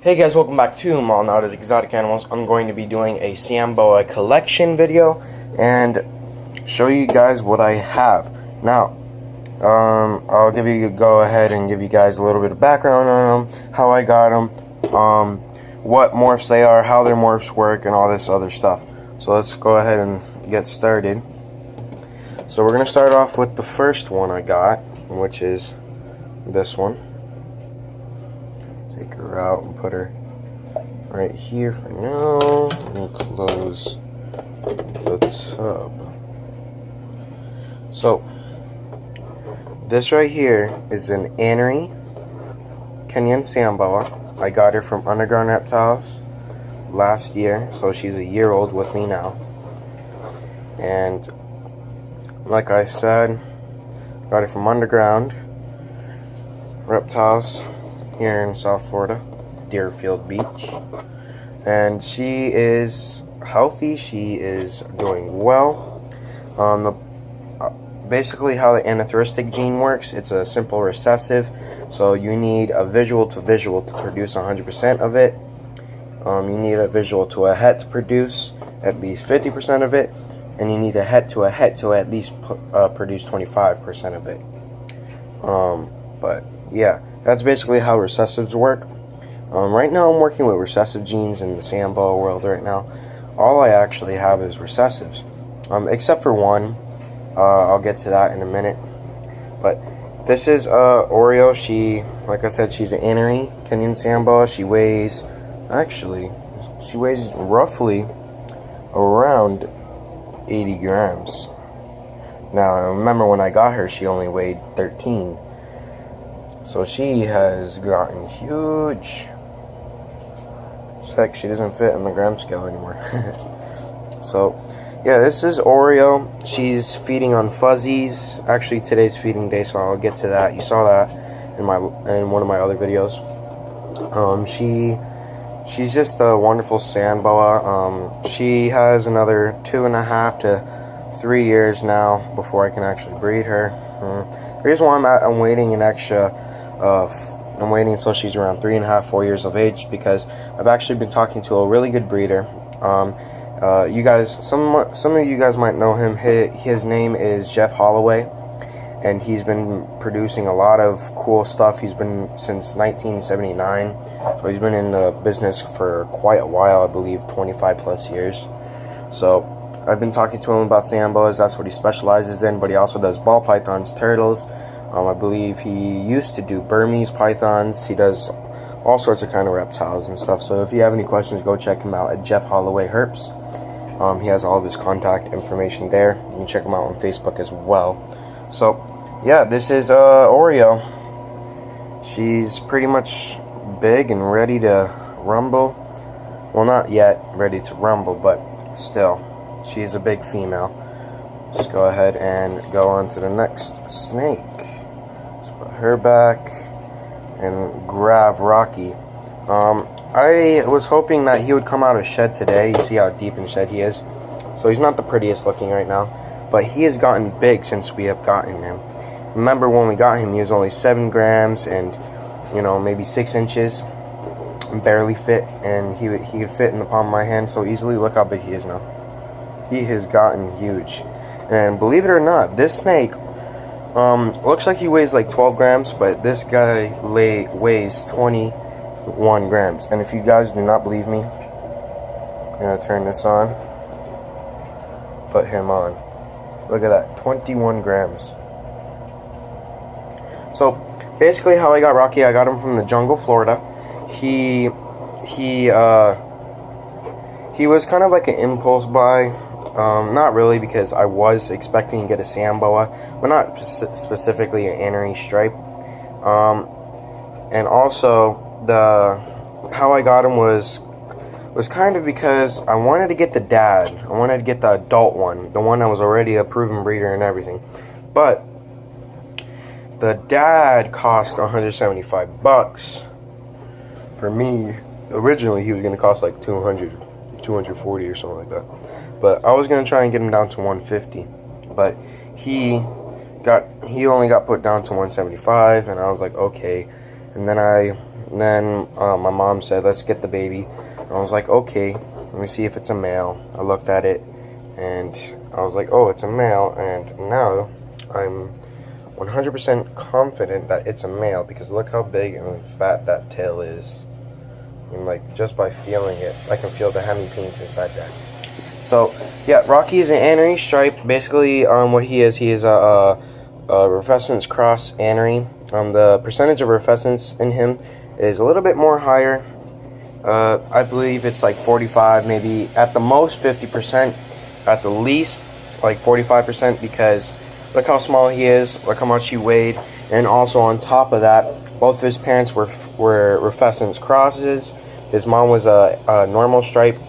Hey guys, welcome back to Malnada's Exotic Animals. I'm going to be doing a Samboa collection video and show you guys what I have. Now, I'll give you go ahead and give you guys a little bit of background on them, how I got them, what morphs they are, how their morphs work, and all this other stuff. So let's go ahead and get started. So we're going to start off with the first one I got, which is this one. Take her out and put her right here for now, and close the tub. So this right here is an Anery Kenyan Samboa. I got her from Underground Reptiles last year, so she's a year old with me now. And like I said, got it from Underground Reptiles here in South Florida, Deerfield Beach. And she is healthy, she is doing well. Basically how the anathyristic gene works, it's a simple recessive, so you need a visual to visual to produce 100% of it. You need a visual to a het to produce at least 50% of it, and you need a het to at least produce 25% of it. But yeah, that's basically how recessives work. Right now I'm working with recessive genes in the Samboa world right now. All I actually have is recessives, except for one. I'll get to that in a minute. But this is Oreo. She, like I said, she's an Anery Kenyan Samboa. She weighs roughly around 80 grams. Now, I remember when I got her, she only weighed 13. So she has gotten huge. Heck, she doesn't fit in the gram scale anymore. So, yeah, this is Oreo. She's feeding on fuzzies. Actually, today's feeding day, so I'll get to that. You saw that in one of my other videos. She's just a wonderful Samboa. She has another 2.5 to 3 years now before I can actually breed her. The reason why I'm waiting an extra. I'm waiting until she's around 3.5, 4 years of age, because I've actually been talking to a really good breeder. You guys, some of you guys might know him. His name is Jeff Holloway, and he's been producing a lot of cool stuff. He's been since 1979, so he's been in the business for quite a while. I believe 25 plus years. So I've been talking to him about Samboas. That's what he specializes in, but he also does ball pythons, turtles. I believe he used to do Burmese pythons. He does all sorts of kind of reptiles and stuff. So if you have any questions, go check him out at Jeff Holloway Herps. He has all of his contact information there. You can check him out on Facebook as well. So yeah, this is Oreo. She's pretty much big and ready to rumble. Well, not yet ready to rumble, but still, she's a big female. Just go ahead and go on to the next snake. Let's put her back and grab Rocky. I was hoping that he would come out of shed today. You see how deep in shed he is. So he's not the prettiest looking right now, but he has gotten big since we have gotten him. Remember when we got him, he was only 7 grams and, you know, maybe 6 inches. Barely fit, and he could fit in the palm of my hand so easily. Look how big he is now. He has gotten huge. And believe it or not, this snake looks like he weighs like 12 grams, but this guy weighs 21 grams. And if you guys do not believe me, I'm going to turn this on. Put him on. Look at that, 21 grams. So basically how I got Rocky, I got him from the jungle, Florida. He was kind of like an impulse buy. Not really, because I was expecting to get a Samboa, but not specifically an Anery stripe. And also, how I got him was kind of because I wanted to get the dad. I wanted to get the adult one, the one that was already a proven breeder and everything. But the dad cost $175. For me, originally he was going to cost like 240 or something like that. But I was going to try and get him down to 150. But he only got put down to 175, and I was like, okay. And then I And then my mom said, let's get the baby. And I was like, okay, let me see if it's a male. I looked at it, and I was like, oh, it's a male. And now I'm 100% confident that it's a male, because look how big and fat that tail is. And like, just by feeling it, I can feel the hemipenes inside there. So yeah, Rocky is an Anery stripe. Basically, what he is a Rufescence cross Anery. The percentage of Rufescence in him is a little bit more higher. I believe it's like 45, maybe at the most 50%, at the least like 45%, because look how small he is, look how much he weighed, and also on top of that, both of his parents were Rufescence crosses. His mom was a normal stripe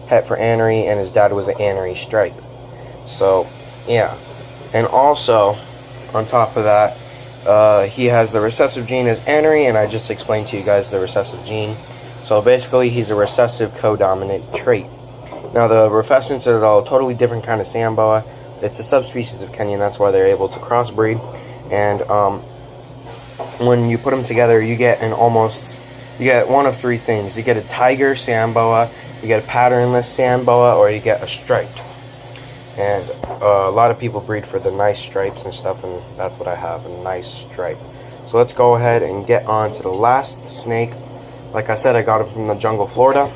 het for Anery, and his dad was an Anery stripe. So yeah, and also on top of that, he has the recessive gene as Anery, and I just explained to you guys the recessive gene. So basically, he's a recessive co-dominant trait. Now, the Rufescence is a totally different kind of sand boa. It's a subspecies of Kenyan, that's why they're able to crossbreed. And when you put them together, you get one of three things. You get a tiger sand boa, you get a patternless sand boa, or you get a striped. And a lot of people breed for the nice stripes and stuff, and that's what I have, a nice stripe. So let's go ahead and get on to the last snake. Like I said, I got it from the jungle, Florida.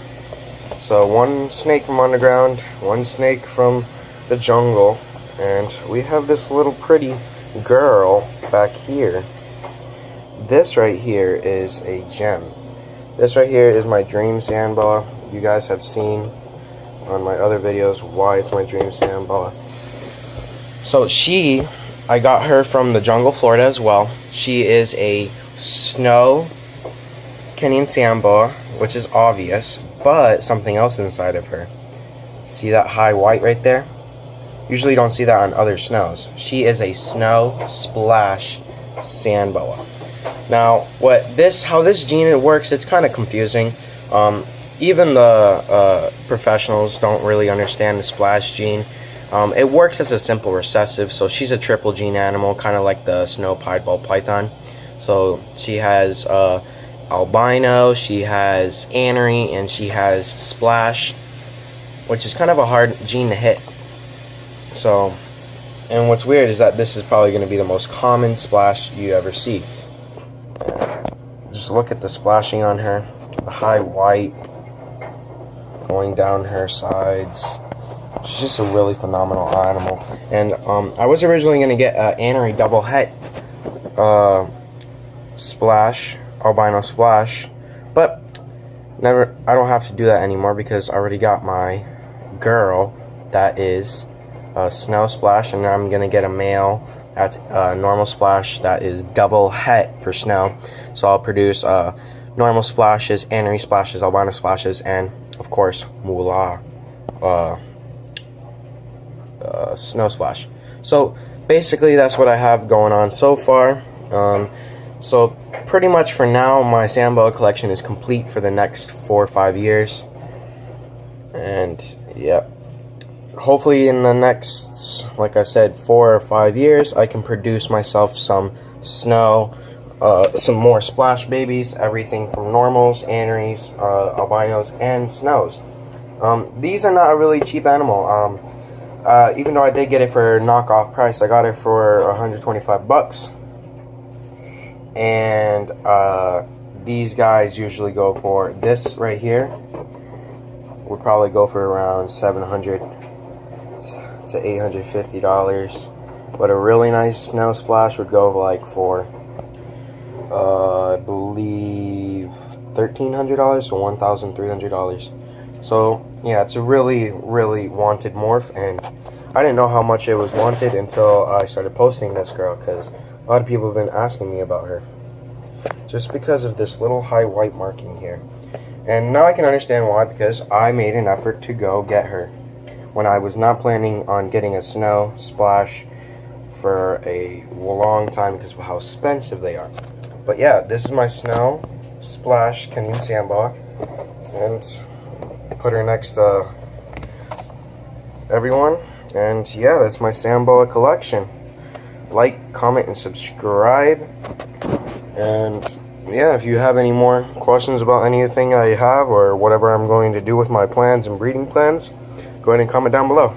So one snake from underground, one snake from the jungle, and we have this little pretty girl back here. This right here is a gem. This right here is my dream sand boa. You guys have seen on my other videos why it's my dream sand boa. So I got her from the jungle, Florida as well. She is a snow Kenyan sand boa, which is obvious, but something else inside of her. See that high white right there? Usually you don't see that on other snows. She is a snow splash sand boa. Now, how this gene works, it's kind of confusing. Even the professionals don't really understand the splash gene. It works as a simple recessive, so she's a triple gene animal, kind of like the snow piebald python. So she has albino, she has Anery, and she has splash, which is kind of a hard gene to hit. So, and what's weird is that this is probably going to be the most common splash you ever see. Just look at the splashing on her, the high white going down her sides. She's just a really phenomenal animal. And I was originally going to get an Anery double het splash, albino splash, but I don't have to do that anymore, because I already got my girl that is snow splash, and I'm going to get a male that's normal splash that is double het for snow. So I'll produce normal splashes, Anery splashes, albino splashes, and of course moolah snow splash. So basically that's what I have going on so far. So pretty much for now, my sand boa collection is complete for the next 4 or 5 years. And yeah, hopefully in the next, like I said, 4 or 5 years, I can produce myself some snow, some more splash babies, everything from normals, Anerys, albinos, and snows. These are not a really cheap animal. Even though I did get it for knockoff price, I got it for 125 bucks. And these guys usually go for, this right here would probably go for around $700 to $850. But a really nice snow splash would go like for I believe $1,300 to $1,300. So yeah, it's a really, really wanted morph, and I didn't know how much it was wanted until I started posting this girl, because a lot of people have been asking me about her, just because of this little high white marking here. And now I can understand why, because I made an effort to go get her when I was not planning on getting a snow splash for a long time because of how expensive they are. But yeah, this is my snow splash Kenyan sand boa, and put her next to everyone. And yeah, that's my sand boa collection. Like, comment, and subscribe. And yeah, if you have any more questions about anything I have or whatever I'm going to do with my plans and breeding plans, go ahead and comment down below.